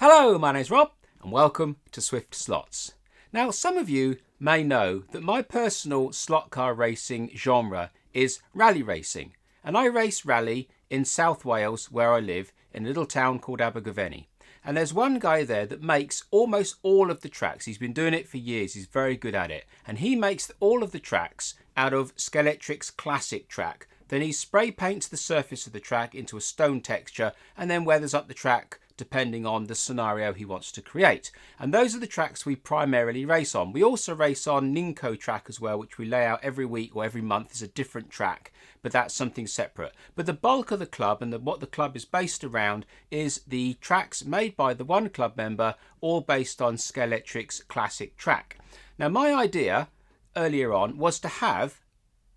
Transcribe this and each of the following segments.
Hello, my name's Rob and welcome to Swift Slots. Now, some of you may know that my personal slot car racing genre is rally racing, and I race rally in South Wales where I live in a little town called Abergavenny. And there's one guy there that makes almost all of the tracks. He's been doing it for years. He's very good at it. And he makes all of the tracks out of Skeletric's classic track. Then he spray paints the surface of the track into a stone texture and then weathers up the track depending on the scenario he wants to create. And those are the tracks we primarily race on. We also race on Ninko track as well, which we lay out every week or every month as a different track, but that's something separate. But the bulk of the club and what the club is based around is the tracks made by the one club member, all based on Skeletric's classic track. Now, my idea earlier on was to have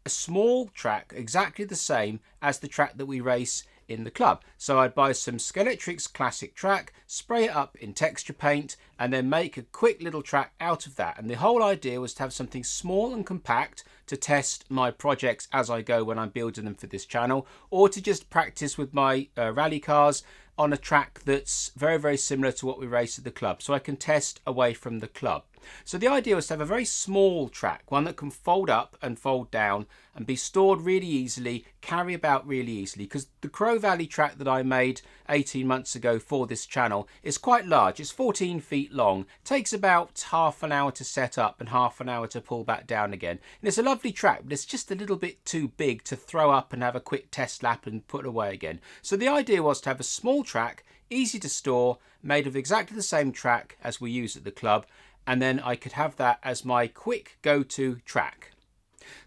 a small track exactly the same as the track that we race in the club. So I'd buy some Skeletric's classic track, spray it up in texture paint, and then make a quick little track out of that. And the whole idea was to have something small and compact to test my projects as I go when I'm building them for this channel, or to just practice with my rally cars on a track that's very, very similar to what we race at the club, so I can test away from the club. So the idea was to have a very small track, one that can fold up and fold down and be stored really easily, carry about really easily, because the Crow Valley track that I made 18 months ago for this channel is quite large. It's 14 feet long, takes about half an hour to set up and half an hour to pull back down again. And it's a lovely track, but it's just a little bit too big to throw up and have a quick test lap and put away again. So the idea was to have a small track, easy to store, made of exactly the same track as we use at the club, and then I could have that as my quick go-to track.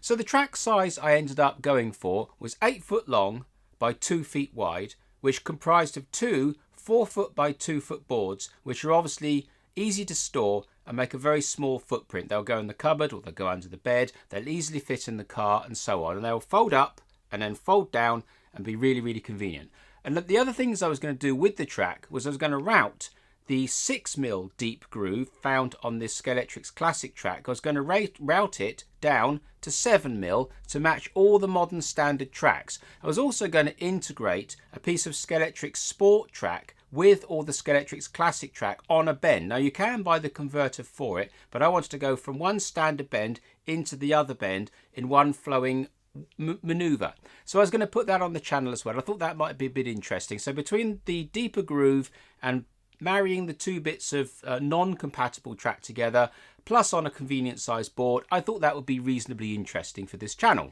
So the track size I ended up going for was 8 foot long by 2 feet wide, which comprised of two 4 foot by 2 foot boards, which are obviously easy to store and make a very small footprint. They'll go in the cupboard or they'll go under the bed, they'll easily fit in the car and so on, and they'll fold up and then fold down and be really, really convenient. And the other things I was going to do with the track was I was going to route the 6mm deep groove found on this Skeletric's classic track. I was going to route it down to 7mm to match all the modern standard tracks. I was also going to integrate a piece of Skeletric's sport track with all the Skeletric's classic track on a bend. Now, you can buy the converter for it, but I wanted to go from one standard bend into the other bend in one flowing maneuver. So I was going to put that on the channel as well. I thought that might be a bit interesting. So between the deeper groove and marrying the two bits of non-compatible track together, plus on a convenient sized board, I thought that would be reasonably interesting for this channel.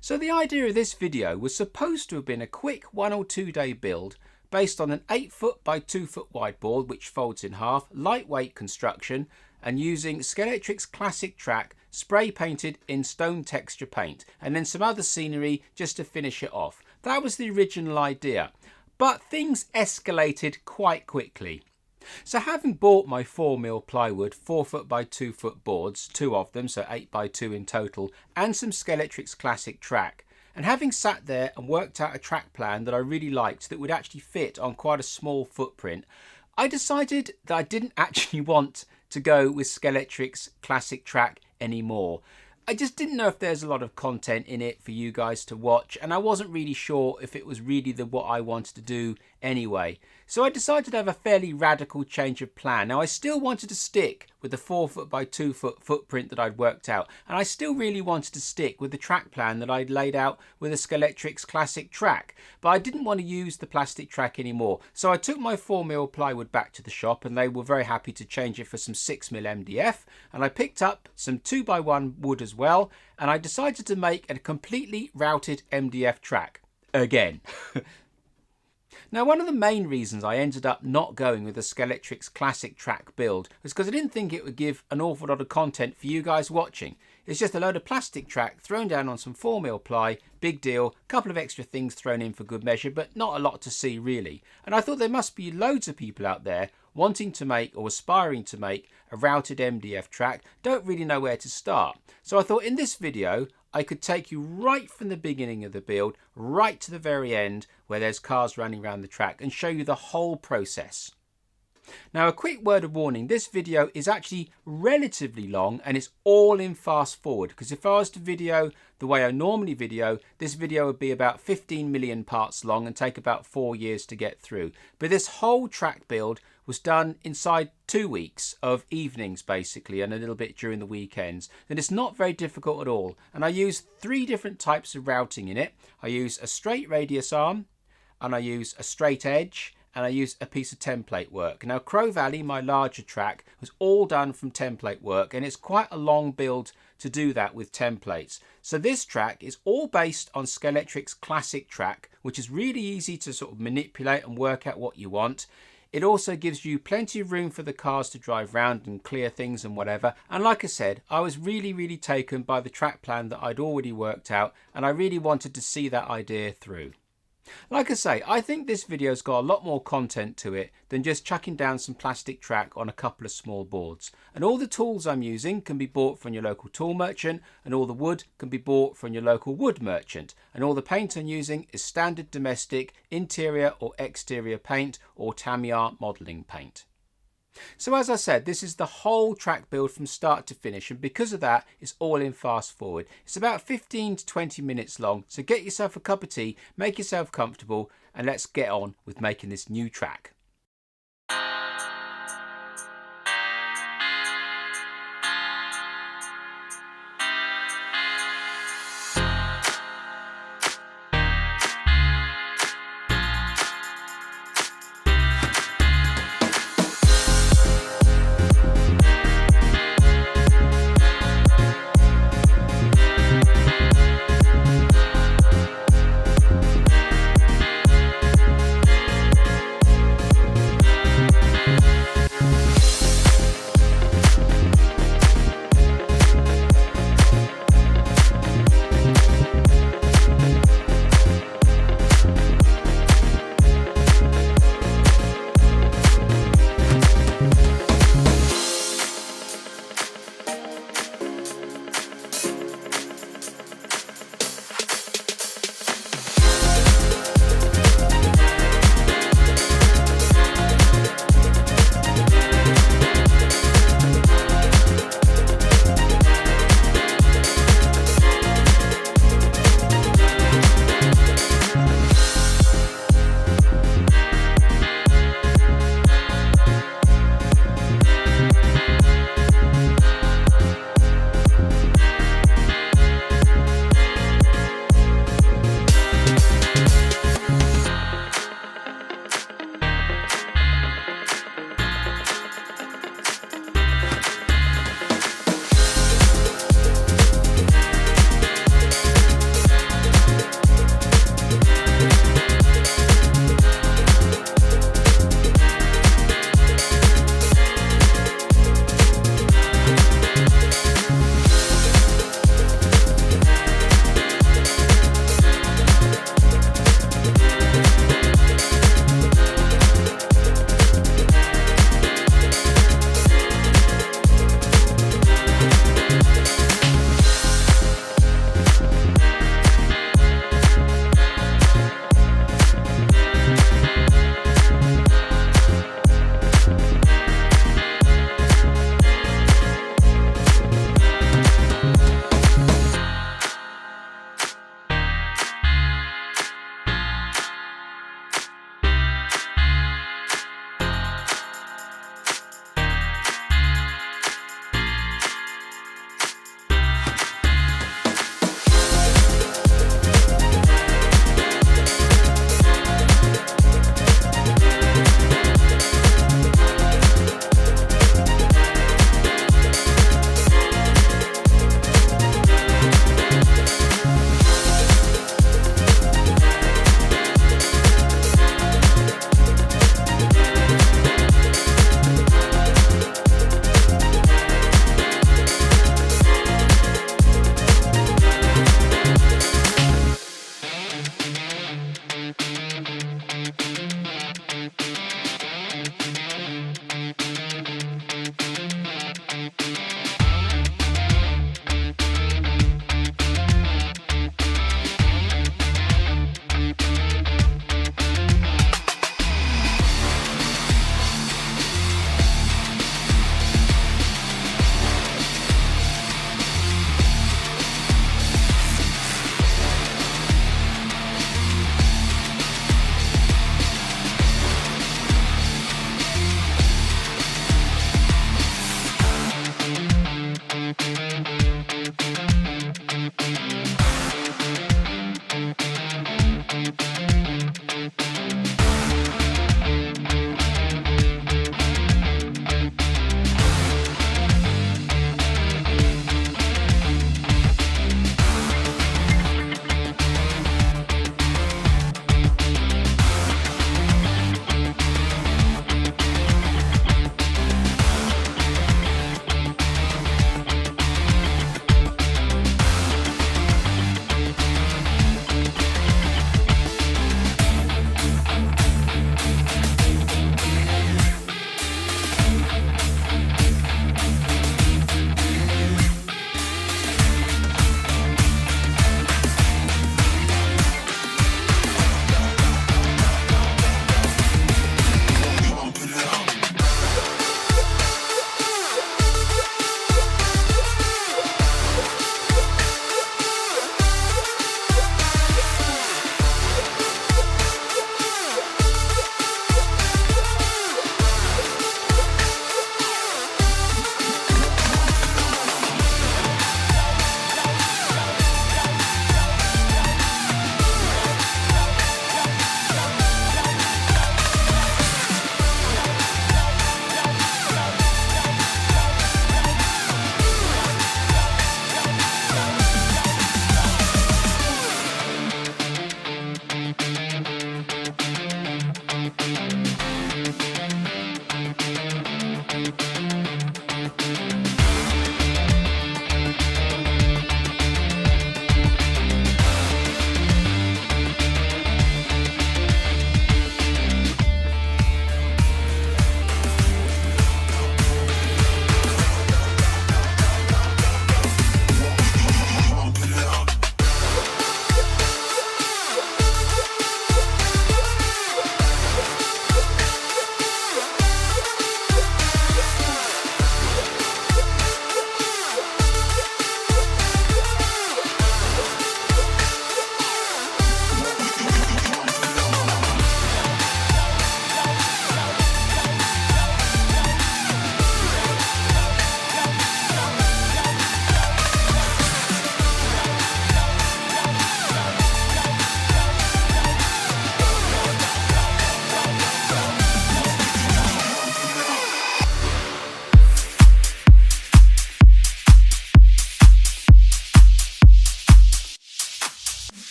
So the idea of this video was supposed to have been a quick 1 or 2 day build based on an 8 foot by 2 foot wide board which folds in half, lightweight construction, and using Skeletric's classic track spray painted in stone texture paint, and then some other scenery just to finish it off. That was the original idea. But things escalated quite quickly. So having bought my 4mm plywood 4 foot by 2 foot boards, 2 of them, so 8 by 2 in total, and some Skeletric's classic track, and having sat there and worked out a track plan that I really liked that would actually fit on quite a small footprint, I decided that I didn't actually want to go with Skeletric's classic track anymore. I just didn't know if there's a lot of content in it for you guys to watch, and I wasn't really sure if it was really what I wanted to do anyway. So I decided to have a fairly radical change of plan. Now, I still wanted to stick with the 4 foot by 2 foot footprint that I'd worked out, and I still really wanted to stick with the track plan that I'd laid out with a Skeletric's classic track, but I didn't want to use the plastic track anymore. So I took my 4mm plywood back to the shop, and they were very happy to change it for some 6mm MDF, and I picked up some 2x1 wood as well, and I decided to make a completely routed MDF track again. Now, one of the main reasons I ended up not going with the Skeletric's classic track build was because I didn't think it would give an awful lot of content for you guys watching. It's just a load of plastic track thrown down on some 4mm ply, big deal, couple of extra things thrown in for good measure, but not a lot to see really. And I thought there must be loads of people out there wanting to make or aspiring to make a routed MDF track, don't really know where to start. So I thought in this video I could take you right from the beginning of the build right to the very end where there's cars running around the track and show you the whole process. Now, a quick word of warning, this video is actually relatively long and it's all in fast forward, because if I was to video the way I normally video, this video would be about 15 million parts long and take about 4 years to get through. But this whole track build was done inside 2 weeks of evenings basically, and a little bit during the weekends. And it's not very difficult at all. And I use 3 different types of routing in it. I use a straight radius arm, and I use a straight edge, and I use a piece of template work. Now, Crow Valley, my larger track, was all done from template work, and it's quite a long build to do that with templates. So this track is all based on Scalextric's classic track, which is really easy to sort of manipulate and work out what you want. It also gives you plenty of room for the cars to drive around and clear things and whatever. And like I said, I was really taken by the track plan that I'd already worked out, and I really wanted to see that idea through. Like I say, I think this video's got a lot more content to it than just chucking down some plastic track on a couple of small boards. And all the tools I'm using can be bought from your local tool merchant, and all the wood can be bought from your local wood merchant. And all the paint I'm using is standard domestic interior or exterior paint or Tamiya modelling paint. So as I said, this is the whole track build from start to finish, and because of that, it's all in fast forward. It's about 15 to 20 minutes long, so get yourself a cup of tea, make yourself comfortable, and let's get on with making this new track.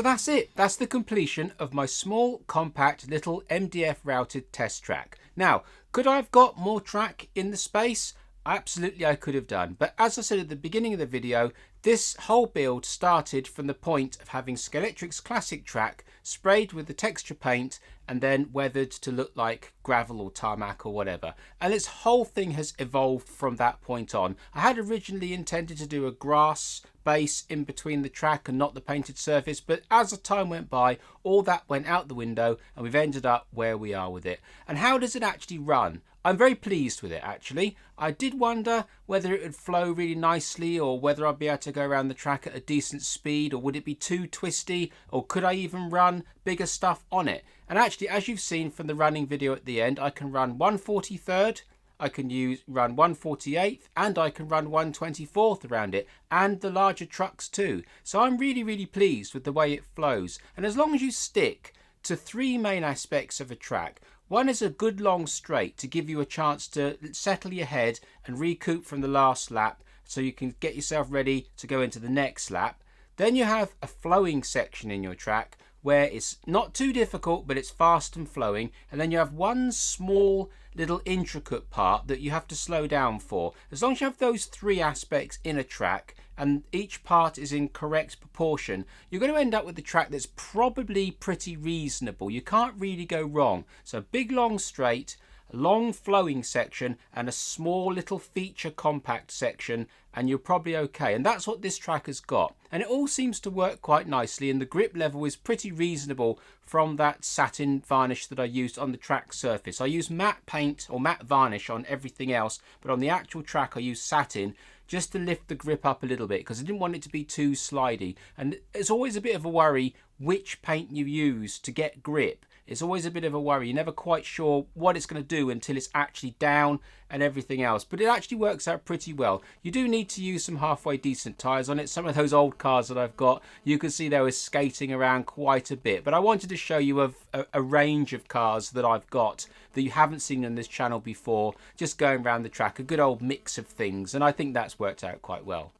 So that's it. That's the completion of my small, compact, little MDF routed test track. Now, could I have got more track in the space? Absolutely, I could have done. But as I said at the beginning of the video, this whole build started from the point of having Scalextric's classic track sprayed with the texture paint and then weathered to look like gravel or tarmac or whatever. And this whole thing has evolved from that point on. I had originally intended to do a grass base in between the track and not the painted surface, but as the time went by, all that went out the window and we've ended up where we are with it. And how does it actually run? I'm very pleased with it, actually. I did wonder whether it would flow really nicely or whether I'd be able to go around the track at a decent speed, or would it be too twisty, or could I even run bigger stuff on it? And actually, as you've seen from the running video at the end, I can run 1/43rd, I can run 1/48th, and I can run 1/24th around it, and the larger trucks too. So I'm really, really pleased with the way it flows. And as long as you stick to three main aspects of a track, one is a good long straight to give you a chance to settle your head and recoup from the last lap so you can get yourself ready to go into the next lap. Then you have a flowing section in your track where it's not too difficult, but it's fast and flowing. And then you have one small little intricate part that you have to slow down for. As long as you have those three aspects in a track and each part is in correct proportion, you're going to end up with a track that's probably pretty reasonable. You can't really go wrong. So big long straight, a long flowing section and a small little feature compact section, and you're probably okay. And that's what this track has got. And it all seems to work quite nicely, and the grip level is pretty reasonable from that satin varnish that I used on the track surface. I used matte paint or matte varnish on everything else, but on the actual track I used satin just to lift the grip up a little bit because I didn't want it to be too slidey. And it's always a bit of a worry which paint you use to get grip. It's always a bit of a worry. You're never quite sure what it's going to do until it's actually down and everything else. But it actually works out pretty well. You do need to use some halfway decent tyres on it. Some of those old cars that I've got, you can see they were skating around quite a bit. But I wanted to show you a range of cars that I've got that you haven't seen on this channel before, just going around the track, a good old mix of things. And I think that's worked out quite well.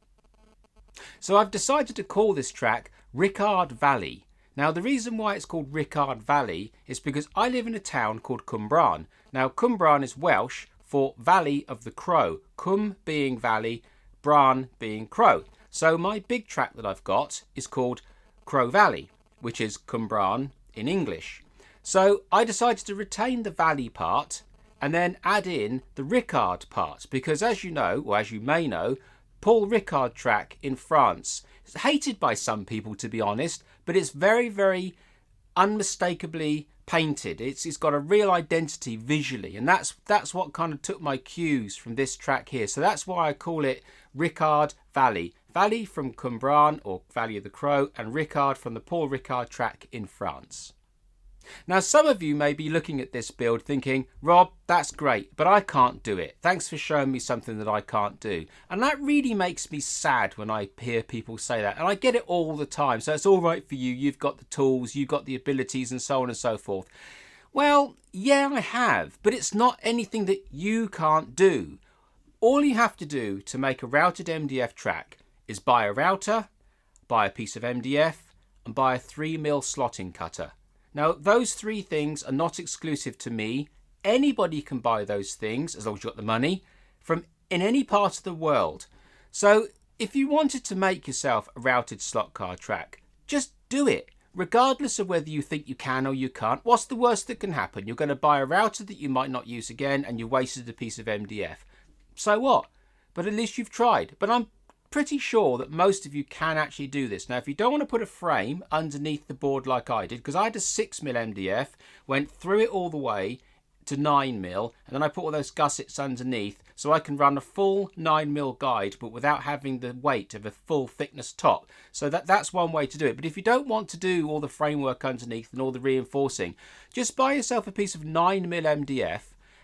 So I've decided to call this track Ricard Valley. Now, the reason why it's called Ricard Valley is because I live in a town called Cwmbran. Now, Cwmbran is Welsh for Valley of the Crow. Cwm being valley, Bran being crow. So my big track that I've got is called Crow Valley, which is Cwmbran in English. So I decided to retain the valley part and then add in the Ricard part because, as you know, or as you may know, Paul Ricard track in France. It's hated by some people, to be honest, but it's very, very unmistakably painted. It's got a real identity visually, and that's what kind of took my cues from this track here. So that's why I call it Ricard Valley. Valley from Cwmbran, or Valley of the Crow, and Ricard from the Paul Ricard track in France. Now, some of you may be looking at this build thinking, Rob, that's great, but I can't do it. Thanks for showing me something that I can't do. And that really makes me sad when I hear people say that. And I get it all the time. So it's all right for you. You've got the tools, you've got the abilities and so on and so forth. Well, yeah, I have, but it's not anything that you can't do. All you have to do to make a routed MDF track is buy a router, buy a piece of MDF, and buy a 3mm slotting cutter. Now, those three things are not exclusive to me. Anybody can buy those things, as long as you've got the money, from in any part of the world. So if you wanted to make yourself a routed slot car track, just do it. Regardless of whether you think you can or you can't, what's the worst that can happen? You're going to buy a router that you might not use again and you wasted a piece of MDF. So what? But at least you've tried. But I'm pretty sure that most of you can actually do this. Now, if you don't want to put a frame underneath the board like I did, because I had a 6mm MDF, went through it all the way to 9mm, and then I put all those gussets underneath so I can run a full 9mm guide, but without having the weight of a full thickness top. So that's one way to do it. But if you don't want to do all the framework underneath and all the reinforcing, just buy yourself a piece of 9mm MDF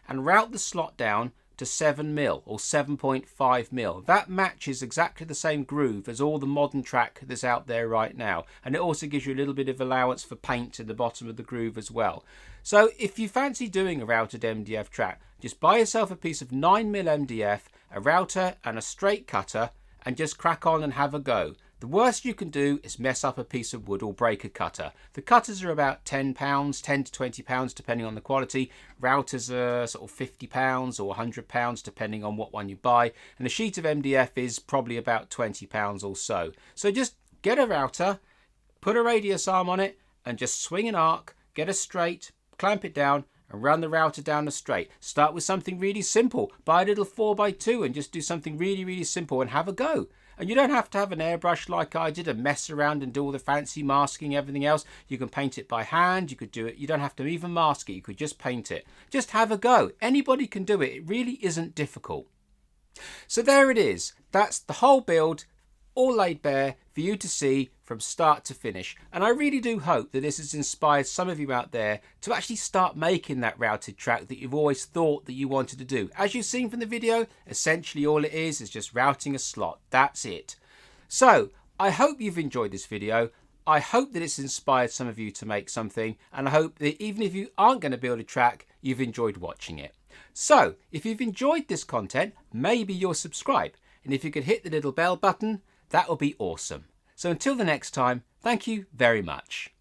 and route the slot down to 7mm or 7.5mm. That matches exactly the same groove as all the modern track that's out there right now, and it also gives you a little bit of allowance for paint in the bottom of the groove as well. So if you fancy doing a routed MDF track, just buy yourself a piece of 9mm MDF, a router and a straight cutter, and just crack on and have a go. The worst you can do is mess up a piece of wood or break a cutter. The cutters are about £10, £10 to £20 depending on the quality. Routers are sort of £50 or £100 depending on what one you buy. And a sheet of MDF is probably about £20 or so. So just get a router, put a radius arm on it and just swing an arc, get a straight, clamp it down and run the router down the straight. Start with something really simple. Buy a little 4x2 and just do something really simple and have a go. And you don't have to have an airbrush like I did and mess around and do all the fancy masking, everything else. You can paint it by hand. You could do it. You don't have to even mask it. You could just paint it. Just have a go. Anybody can do it. It really isn't difficult. So there it is. That's the whole build, all laid bare for you to see from start to finish. And I really do hope that this has inspired some of you out there to actually start making that routed track that you've always thought that you wanted to do. As you've seen from the video, essentially all it is just routing a slot. That's it. So I hope you've enjoyed this video. I hope that it's inspired some of you to make something, and I hope that even if you aren't going to build a track, you've enjoyed watching it. So if you've enjoyed this content, maybe you'll subscribe, and if you could hit the little bell button, that would be awesome. So until the next time, thank you very much.